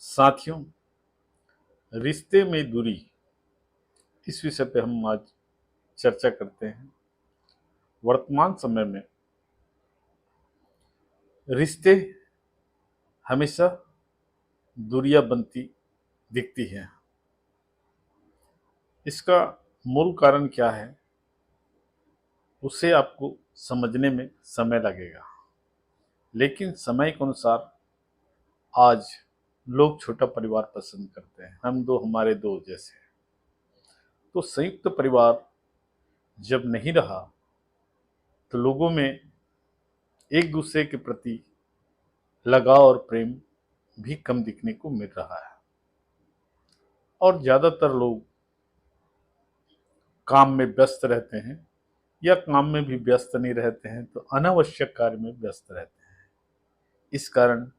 साथियों, रिश्ते में दूरी इस विषय पे हम आज चर्चा करते हैं। वर्तमान समय में रिश्ते हमेशा दूरियां बनती दिखती हैं। इसका मूल कारण क्या है, उसे आपको समझने में समय लगेगा। लेकिन समय के अनुसार आज लोग छोटा परिवार पसंद करते हैं, हम दो हमारे दो जैसे। तो संयुक्त परिवार जब नहीं रहा तो लोगों में एक दूसरे के प्रति लगाव और प्रेम भी कम दिखने को मिल रहा है। और ज्यादातर लोग काम में व्यस्त रहते हैं, या काम में भी व्यस्त नहीं रहते हैं तो अनावश्यक कार्य में व्यस्त रहते हैं। इस कारण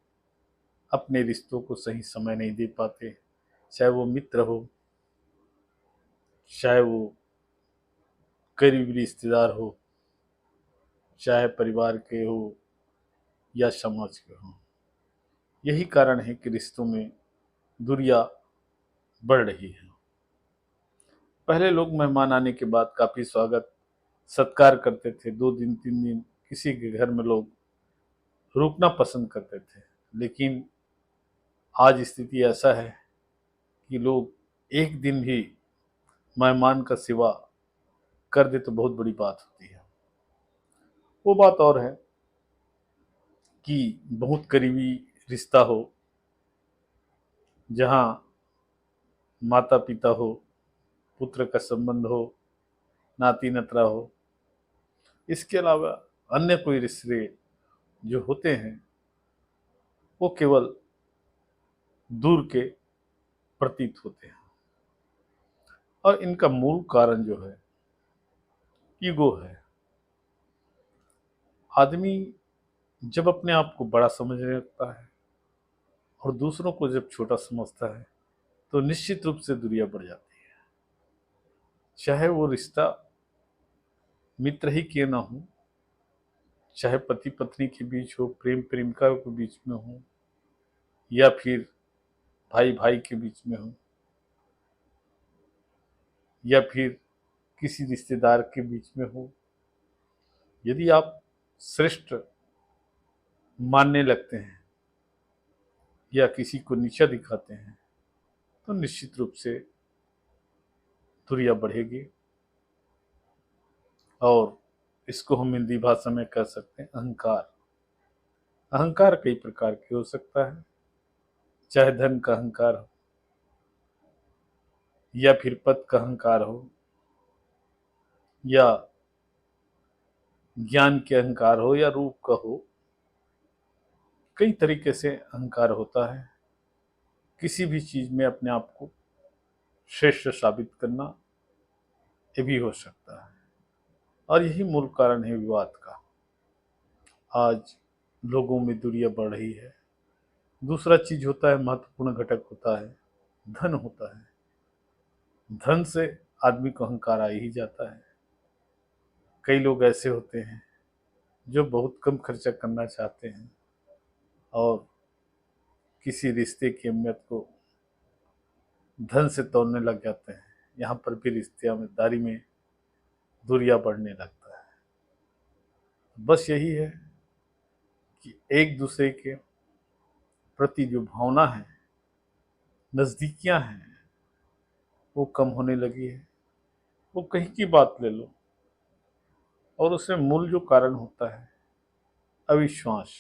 अपने रिश्तों को सही समय नहीं दे पाते, चाहे वो मित्र हो, चाहे वो करीबी रिश्तेदार हो, चाहे परिवार के हो या समाज के हो। यही कारण है कि रिश्तों में दूरियां बढ़ रही है। पहले लोग मेहमान आने के बाद काफी स्वागत सत्कार करते थे। 2 दिन 3 दिन किसी के घर में लोग रुकना पसंद करते थे। लेकिन आज स्थिति ऐसा है कि लोग एक दिन भी मेहमान का सेवा कर दे तो बहुत बड़ी बात होती है। वो बात और है कि बहुत करीबी रिश्ता हो, जहाँ माता पिता हो, पुत्र का संबंध हो, नाती नतरा हो। इसके अलावा अन्य कोई रिश्ते जो होते हैं वो केवल दूर के प्रतीत होते हैं। और इनका मूल कारण जो है, ईगो है। आदमी जब अपने आप को बड़ा समझने लगता है और दूसरों को जब छोटा समझता है तो निश्चित रूप से दूरियां बढ़ जाती है। चाहे वो रिश्ता मित्र ही क्यों ना हो, चाहे पति पत्नी के बीच हो, प्रेम प्रेमिका के बीच में हो, या फिर भाई भाई के बीच में हो, या फिर किसी रिश्तेदार के बीच में हो। यदि आप श्रेष्ठ मानने लगते हैं या किसी को नीचा दिखाते हैं तो निश्चित रूप से दूरियां बढ़ेगी। और इसको हम हिंदी भाषा में कह सकते हैं अहंकार। अहंकार कई प्रकार के हो सकता है, चाहे धन का अहंकार हो, या फिर पद का अहंकार हो, या ज्ञान के अहंकार हो, या रूप का हो। कई तरीके से अहंकार होता है। किसी भी चीज में अपने आप को श्रेष्ठ साबित करना, ये भी हो सकता है। और यही मूल कारण है विवाद का। आज लोगों में दूरियां बढ़ रही है। दूसरा चीज होता है, महत्वपूर्ण घटक होता है धन होता है। धन से आदमी को अहंकार आ ही जाता है। कई लोग ऐसे होते हैं जो बहुत कम खर्चा करना चाहते हैं और किसी रिश्ते की अहमियत को धन से तोड़ने लग जाते हैं। यहाँ पर भी रिश्तेदारी में दूरियां बढ़ने लगता है। बस यही है कि एक दूसरे के प्रति जो भावना है, नजदीकियां हैं, वो कम होने लगी है। वो कहीं की बात ले लो, और उसमें मूल जो कारण होता है अविश्वास,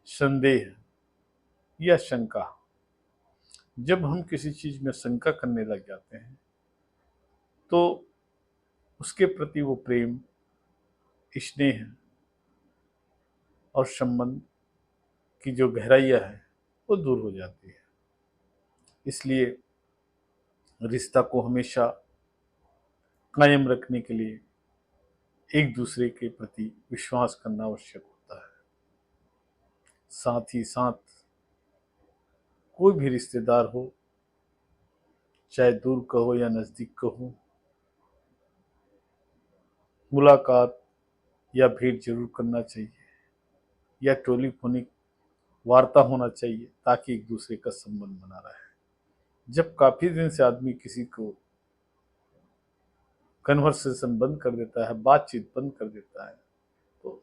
संदेह या शंका। जब हम किसी चीज में शंका करने लग जाते हैं तो उसके प्रति वो प्रेम, स्नेह और संबंध की जो गहराइयाँ है वो दूर हो जाती है। इसलिए रिश्ता को हमेशा कायम रखने के लिए एक दूसरे के प्रति विश्वास करना आवश्यक होता है। साथ ही साथ कोई भी रिश्तेदार हो, चाहे दूर का हो या नजदीक का हो, मुलाकात या भेंट जरूर करना चाहिए, या टेलीफोनिक वार्ता होना चाहिए ताकि एक दूसरे का संबंध बना रहे। जब काफी दिन से आदमी किसी को कन्वर्सेशन बंद कर देता है, बातचीत बंद कर देता है, तो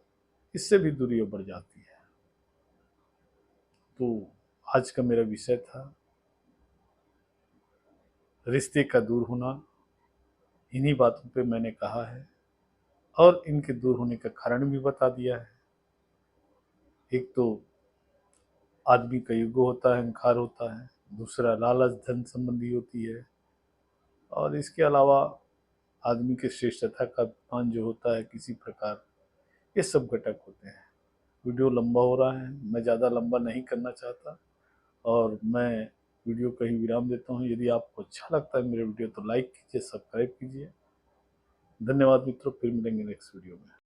इससे भी दूरियां बढ़ जाती है। तो आज का मेरा विषय था रिश्ते का दूर होना। इन्हीं बातों पे मैंने कहा है और इनके दूर होने का कारण भी बता दिया है। एक तो आदमी का ईगो होता है, अहंकार होता है, दूसरा लालच धन संबंधी होती है, और इसके अलावा आदमी के श्रेष्ठता का अभिमान जो होता है किसी प्रकार, ये सब घटक होते हैं। वीडियो लंबा हो रहा है, मैं ज़्यादा लंबा नहीं करना चाहता और मैं वीडियो को ही विराम देता हूँ। यदि आपको अच्छा लगता है मेरे वीडियो तो लाइक कीजिए, सब्सक्राइब कीजिए। धन्यवाद मित्रों, फिर मिलेंगे नेक्स्ट वीडियो में।